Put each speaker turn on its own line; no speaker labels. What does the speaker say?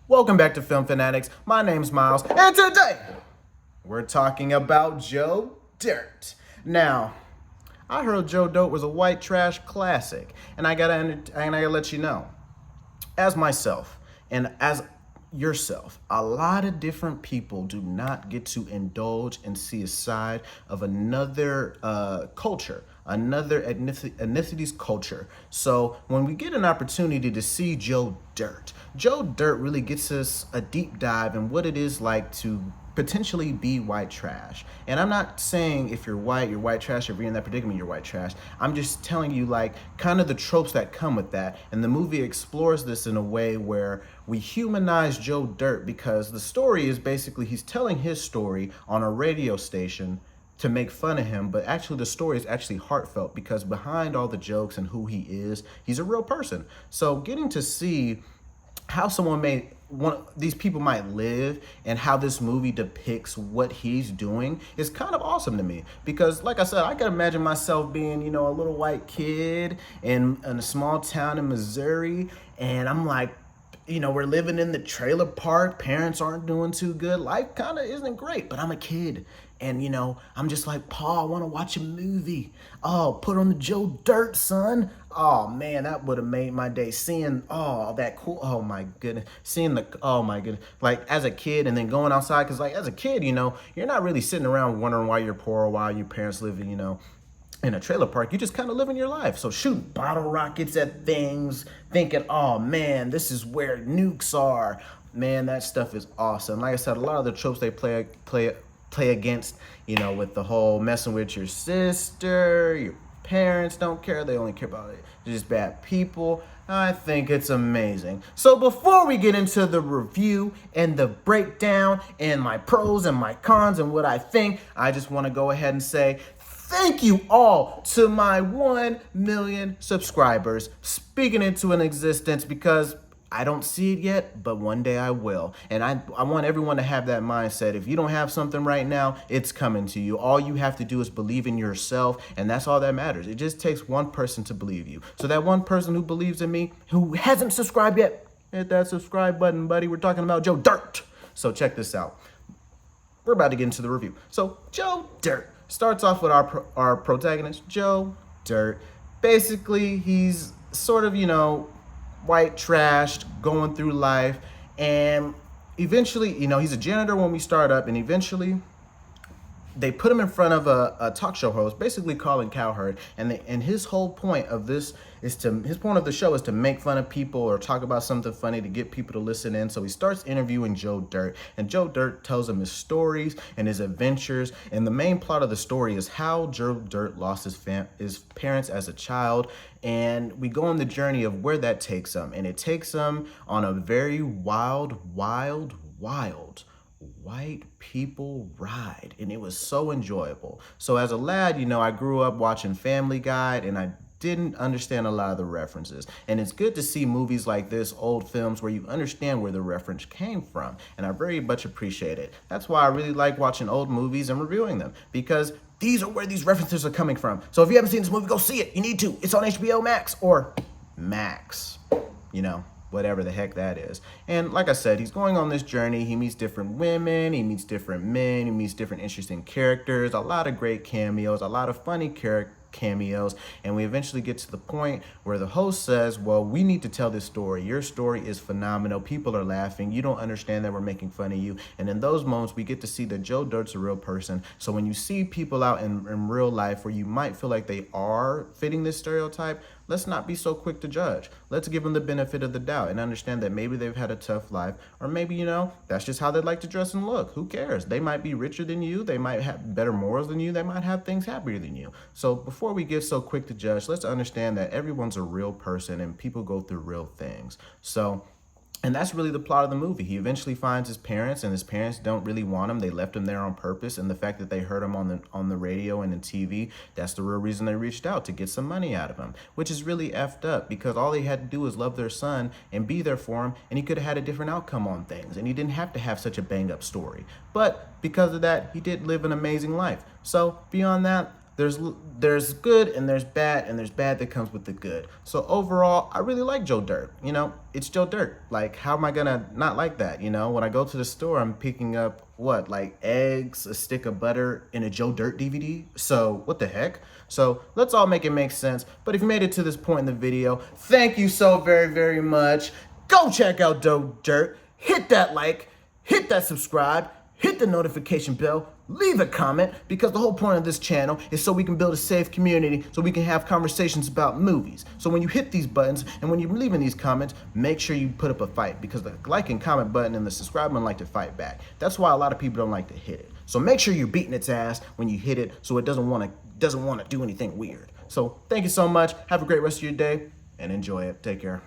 Welcome back to Film Fanatics. My name's Miles, and today we're talking about Joe Dirt. Now, I heard Joe Dirt was a white trash classic, and I gotta let you know, as myself and as yourself, a lot of different people do not get to indulge and see a side of another culture, another ethnicity's culture. So when we get an opportunity to see Joe Dirt really gets us a deep dive in what it is like to potentially be white trash. And I'm not saying if you're white trash. If you're in that predicament, you're white trash. I'm just telling you, like, kind of the tropes that come with that. And the movie explores this in a way where we humanize Joe Dirt, because the story is basically he's telling his story on a radio station to make fun of him, but actually the story is actually heartfelt, because behind all the jokes and who he is, he's a real person. So getting to see how these people might live and how this movie depicts what he's doing is kind of awesome to me, because like I said, I can imagine myself being, a little white kid in a small town in Missouri, and I'm like, we're living in the trailer park. Parents aren't doing too good. Life kind of isn't great, but I'm a kid. And, I'm just like, Paul, I want to watch a movie. Oh, put on the Joe Dirt, son. Oh, man, that would have made my day. Seeing, that cool. Oh, my goodness. Oh, my goodness. Like, as a kid, and then going outside. Because, like, as a kid, you're not really sitting around wondering why you're poor or why your parents live in a trailer park. You just kind of living your life. So shooting bottle rockets at things, thinking, oh man, this is where nukes are. Man, that stuff is awesome. Like I said, a lot of the tropes they play against, with the whole messing with your sister, your parents don't care, they only care about it. They're just bad people. I think it's amazing. So before we get into the review and the breakdown and my pros and my cons and what I think, I just want to go ahead and say thank you all to my 1 million subscribers, speaking into an existence, because I don't see it yet, but one day I will. And I want everyone to have that mindset. If you don't have something right now, it's coming to you. All you have to do is believe in yourself, and that's all that matters. It just takes one person to believe you. So that one person who believes in me, who hasn't subscribed yet, hit that subscribe button, buddy. We're talking about Joe Dirt. So check this out. We're about to get into the review. So Joe Dirt starts off with our protagonist, Joe Dirt. Basically, he's sort of, white trashed, going through life, and eventually, he's a janitor when we start up, and eventually they put him in front of a talk show host, basically Colin Cowherd, and his whole point of this his point of the show is to make fun of people or talk about something funny to get people to listen in. So he starts interviewing Joe Dirt, and Joe Dirt tells him his stories and his adventures, and the main plot of the story is how Joe Dirt lost his parents as a child, and we go on the journey of where that takes him, and it takes him on a very wild white people ride, and it was so enjoyable. So as a lad, I grew up watching Family Guy, and I didn't understand a lot of the references, and it's good to see movies like this, old films, where you understand where the reference came from, and I very much appreciate it. That's why I really like watching old movies and reviewing them, because these are where these references are coming from. So if you haven't seen this movie, go see it. You need to. It's on HBO Max, or Max, whatever the heck that is. And like I said, he's going on this journey. He meets different women, he meets different men, he meets different interesting characters, a lot of great cameos, a lot of funny cameos, and we eventually get to the point where the host says, well, we need to tell this story. Your story is phenomenal. People are laughing. You don't understand that we're making fun of you. And in those moments, we get to see that Joe Dirt's a real person. So when you see people out in real life where you might feel like they are fitting this stereotype, let's not be so quick to judge. Let's give them the benefit of the doubt and understand that maybe they've had a tough life, or maybe, that's just how they like to dress and look. Who cares? They might be richer than you. They might have better morals than you. They might have things happier than you. So before we get so quick to judge, let's understand that everyone's a real person and people go through real things. And that's really the plot of the movie. He eventually finds his parents, and his parents don't really want him. They left him there on purpose, and the fact that they heard him on the radio and the TV, that's the real reason they reached out, to get some money out of him, which is really effed up, because all they had to do was love their son and be there for him, and he could have had a different outcome on things, and he didn't have to have such a bang-up story. But because of that, he did live an amazing life. So beyond that, there's good and there's bad, and there's bad that comes with the good. So overall, I really like Joe Dirt. You know, it's Joe Dirt. Like, how am I gonna not like that? You know, when I go to the store, I'm picking up what, like eggs, a stick of butter, and a Joe Dirt DVD. So what the heck? So let's all make it make sense. But if you made it to this point in the video, thank you so very, very much. Go check out Joe Dirt. Hit that like, hit that subscribe, hit the notification bell, leave a comment, because the whole point of this channel is so we can build a safe community, so we can have conversations about movies. So when you hit these buttons and when you're leaving these comments, make sure you put up a fight, because the like and comment button and the subscribe button like to fight back. That's why a lot of people don't like to hit it. So make sure you're beating its ass when you hit it, so it doesn't want to do anything weird. So thank you so much. Have a great rest of your day and enjoy it. Take care.